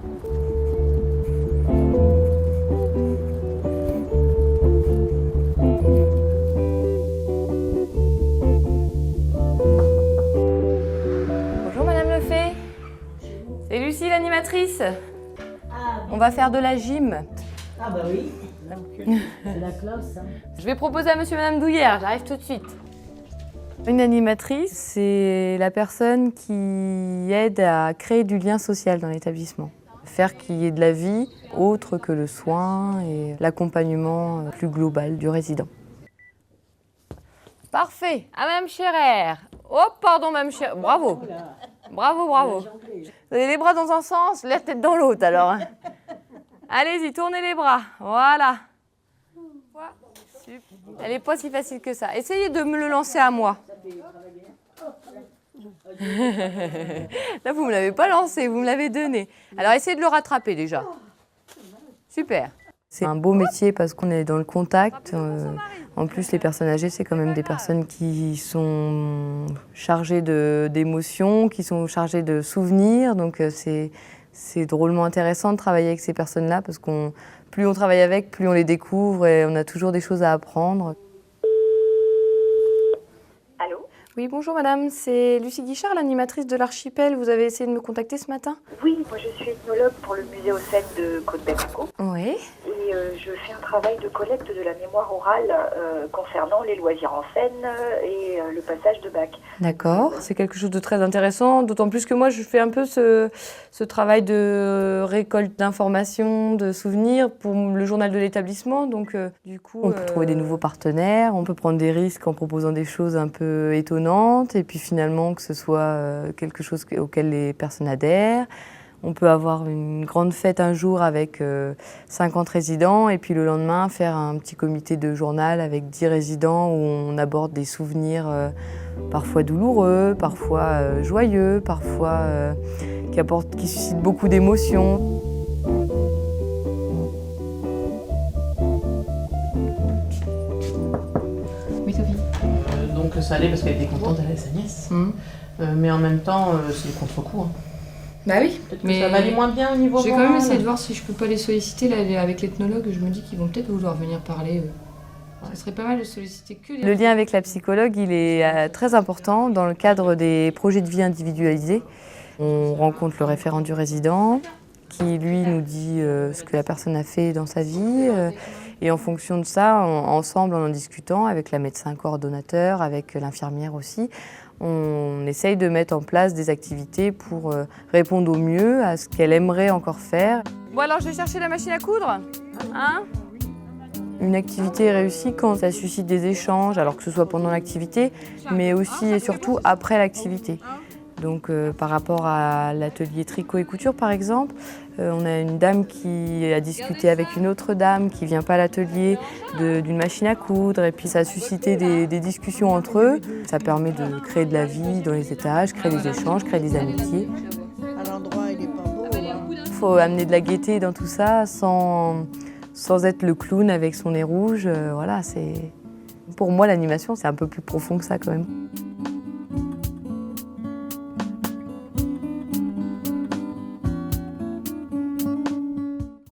Bonjour Madame Lefay. C'est Lucie l'animatrice. On va faire de la gym. Ah bah oui, c'est la classe. Hein. Je vais proposer à Monsieur et Madame Douillère, j'arrive tout de suite. Une animatrice, c'est la personne qui aide à créer du lien social dans l'établissement. Faire qu'il y ait de la vie autre que le soin et l'accompagnement plus global du résident. Parfait. À Mme Scherer. Oh, pardon, Mme Scherer. Bravo. Bravo, bravo. Vous avez les bras dans un sens, la tête dans l'autre, alors. Allez-y, tournez les bras. Voilà. Super. Elle n'est pas si facile que ça. Essayez de me le lancer à moi. Là, vous ne me l'avez pas lancé, vous me l'avez donné. Alors, essayez de le rattraper déjà. Super. C'est un beau métier parce qu'on est dans le contact. En plus, les personnes âgées, c'est quand même des personnes qui sont chargées d'émotions, qui sont chargées de souvenirs. Donc, c'est drôlement intéressant de travailler avec ces personnes-là parce que plus on travaille avec, plus on les découvre et on a toujours des choses à apprendre. Allô ? Oui, bonjour madame, c'est Lucie Guichard, l'animatrice de l'Archipel. Vous avez essayé de me contacter ce matin ? Oui, moi je suis ethnologue pour le musée Haussène de Côte-Belco. Oui. Et je fais un travail de collecte de la mémoire orale concernant les loisirs en scène et le passage de bac. D'accord, c'est quelque chose de très intéressant, d'autant plus que moi je fais un peu ce travail de récolte d'informations, de souvenirs pour le journal de l'établissement. Donc du coup, on peut trouver des nouveaux partenaires, on peut prendre des risques en proposant des choses un peu étonnantes et puis finalement que ce soit quelque chose auquel les personnes adhèrent. On peut avoir une grande fête un jour avec 50 résidents et puis le lendemain faire un petit comité de journal avec 10 résidents où on aborde des souvenirs parfois douloureux, parfois joyeux, parfois qui suscitent beaucoup d'émotions. Oui, Sophie. Donc ça allait parce qu'elle était contente d'aller à sa nièce. Mais en même temps, c'est contre-coup. Hein. Bah oui, mais ça valait moins bien au niveau j'ai moral. quand même essayé de voir si je peux pas les solliciter là, avec l'ethnologue. Je me dis qu'ils vont peut-être vouloir venir parler. Ça serait pas mal de solliciter que les... Le lien avec la psychologue, il est très important dans le cadre des projets de vie individualisés. On rencontre le référent du résident qui, lui, nous dit ce que la personne a fait dans sa vie. Et en fonction de ça, ensemble, en discutant avec la médecin coordonnateur, avec l'infirmière aussi, on essaye de mettre en place des activités pour répondre au mieux à ce qu'elle aimerait encore faire. Bon alors, je vais chercher la machine à coudre. Hein ? Une activité est réussie quand ça suscite des échanges, alors que ce soit pendant l'activité, mais aussi et surtout après l'activité. Donc par rapport à l'atelier tricot et couture par exemple, on a une dame qui a discuté avec une autre dame qui ne vient pas à l'atelier d'une machine à coudre et puis ça a suscité des discussions entre eux. Ça permet de créer de la vie dans les étages, créer des échanges, créer des amitiés. Il faut amener de la gaieté dans tout ça sans être le clown avec son nez rouge. Voilà, pour moi l'animation c'est un peu plus profond que ça quand même.